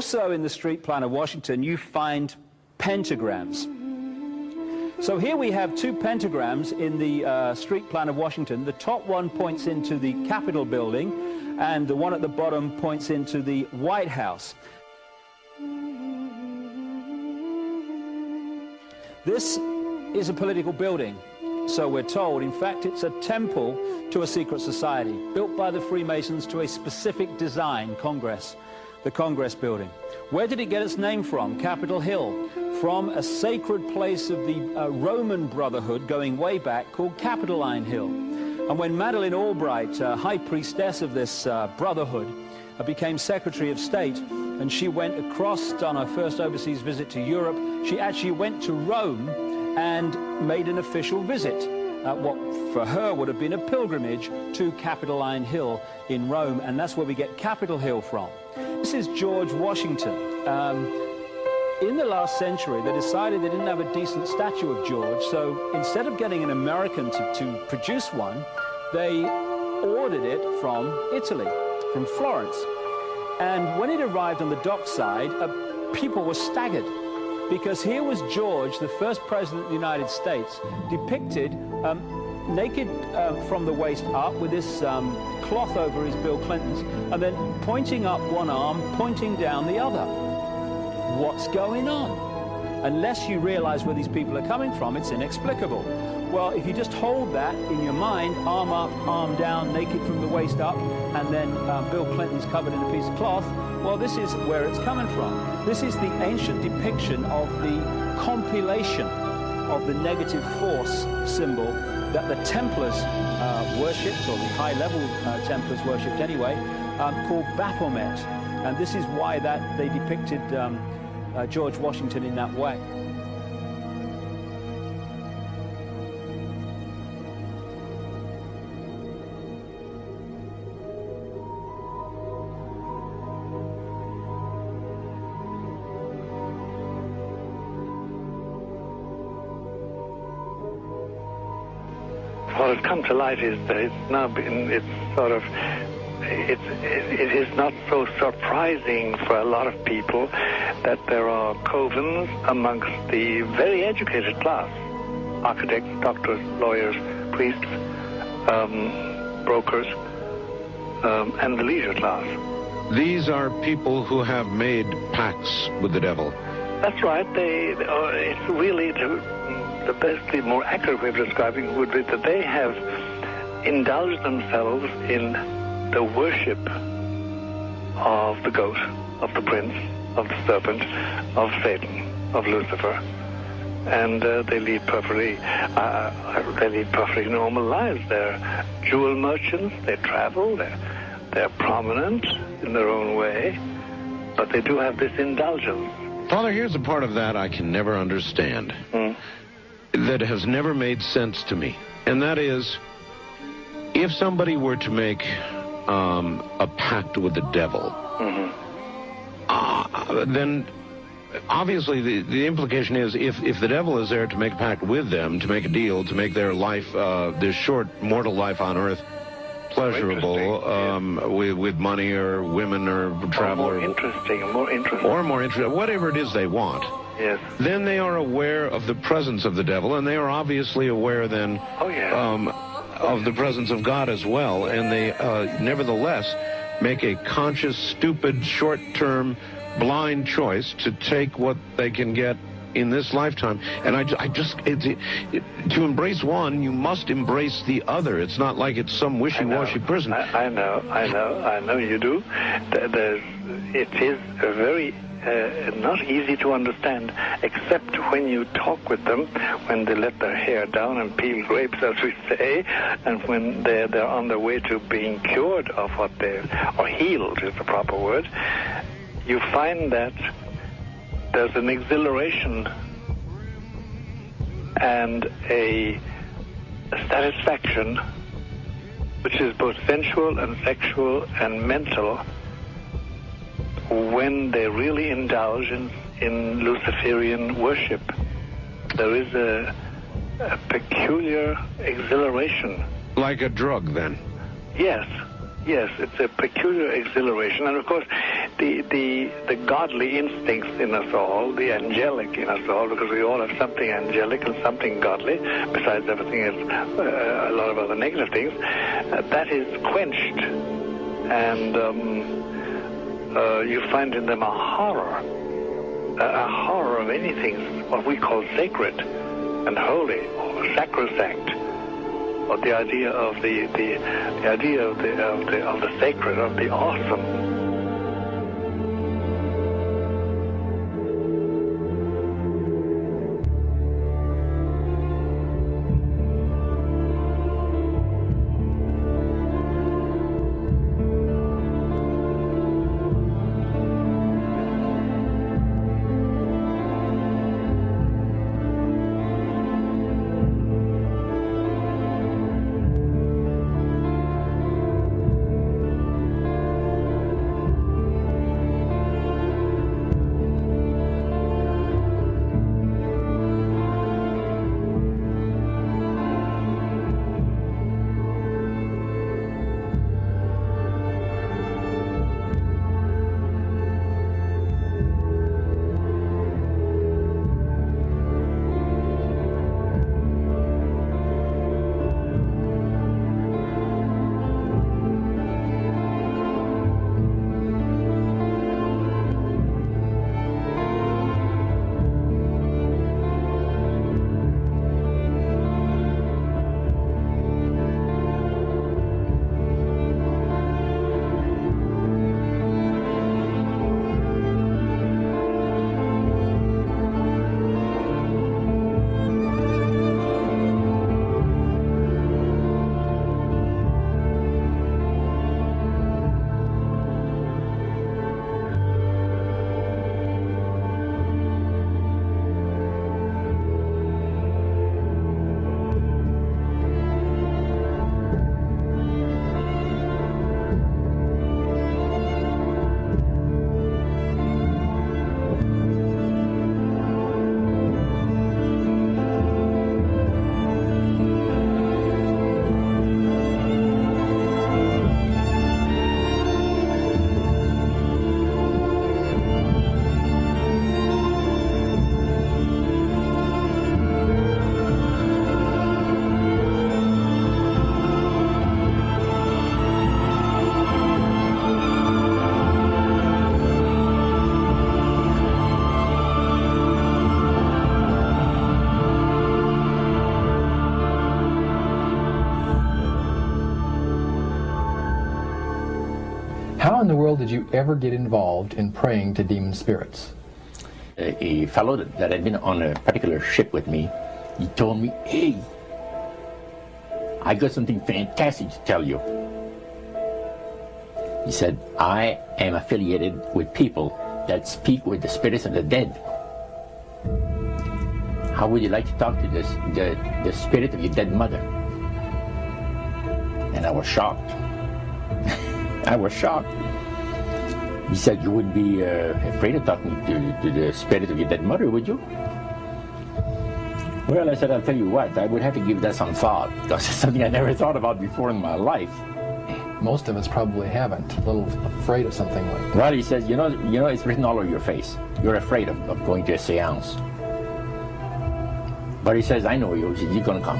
Also in the street plan of Washington, you find pentagrams. So here we have two pentagrams in the street plan of Washington. The top one points into the Capitol building, and the one at the bottom points into the White House. This is a political building, so we're told. In fact, it's a temple to a secret society, built by the Freemasons to a specific design, Congress, the Congress building. Where did it get its name from? Capitol Hill, from a sacred place of the Roman Brotherhood going way back called Capitoline Hill. And when Madeleine Albright, high priestess of this brotherhood, became Secretary of State, and she went across on her first overseas visit to Europe, she actually went to Rome and made an official visit, what for her would have been a pilgrimage to Capitoline Hill in Rome, and that's where we get Capitol Hill from. This is George Washington. In the last century, they decided they didn't have a decent statue of George, so instead of getting an American to produce one, they ordered it from Italy, from Florence. And when it arrived on the dockside, people were staggered, because here was George, the first president of the United States, depicted naked from the waist up with this cloth over his Bill Clinton's, and then pointing up one arm, pointing down the other. What's going on? Unless you realize where these people are coming from, it's inexplicable. Well, if you just hold that in your mind, arm up, arm down, naked from the waist up, and then Bill Clinton's covered in a piece of cloth, well, this is where it's coming from. This is the ancient depiction of the compilation of the negative force symbol that the Templars worshipped, or the high-level Templars worshipped anyway, called Baphomet. And this is why that they depicted George Washington in that way. What has come to light is that it is not so surprising for a lot of people that there are covens amongst the very educated class, architects, doctors, lawyers, priests, brokers, and the leisure class. These are people who have made pacts with the devil. That's right. It's really the best, the more accurate way of describing it would be that they have indulged themselves in the worship of the goat, of the prince, of the serpent, of Satan, of Lucifer, and they lead perfectly normal lives. They're jewel merchants. They travel. They're prominent in their own way, but they do have this indulgence. Father, here's a part of that I can never understand, that has never made sense to me, and that is, if somebody were to make a pact with the devil, then obviously the implication is if the devil is there to make a pact with them, to make a deal, to make their life, their short mortal life on earth, pleasurable, with money or women or travel, or more interesting, whatever it is they want. Yes. Then they are aware of the presence of the devil, and they are obviously aware then of the presence of God as well, and they nevertheless make a conscious, stupid, short-term, blind choice to take what they can get in this lifetime. And to embrace one, you must embrace the other. It's not like it's some wishy-washy person. I know you do. It is a very not easy to understand, except when you talk with them, when they let their hair down and peel grapes, as we say, and when they're on their way to being cured of what or healed is the proper word. You find that there's an exhilaration and a satisfaction which is both sensual and sexual and mental when they really indulge in Luciferian worship. There is a peculiar exhilaration. Like a drug, then? Yes, it's a peculiar exhilaration. And of course, the godly instincts in us all, the angelic in us all, because we all have something angelic and something godly, besides everything else, a lot of other negative things, that is quenched. And you find in them a horror of anything, what we call sacred and holy, or sacrosanct, or the idea of the idea of the sacred, of the awesome. How in the world did you ever get involved in praying to demon spirits? A fellow that had been on a particular ship with me, he told me, "Hey, I got something fantastic to tell you." He said, "I am affiliated with people that speak with the spirits of the dead. How would you like to talk to the spirit of your dead mother?" And I was shocked. I was shocked. He said, "You wouldn't be afraid of talking to the spirit of your dead mother, would you?" Well, I said, "I'll tell you what, I would have to give that some thought, because it's something I never thought about before in my life." Most of us probably haven't. A little afraid of something like that. Well, he says, you know, it's written all over your face. You're afraid of going to a seance. But he says, "I know you. You're going to come."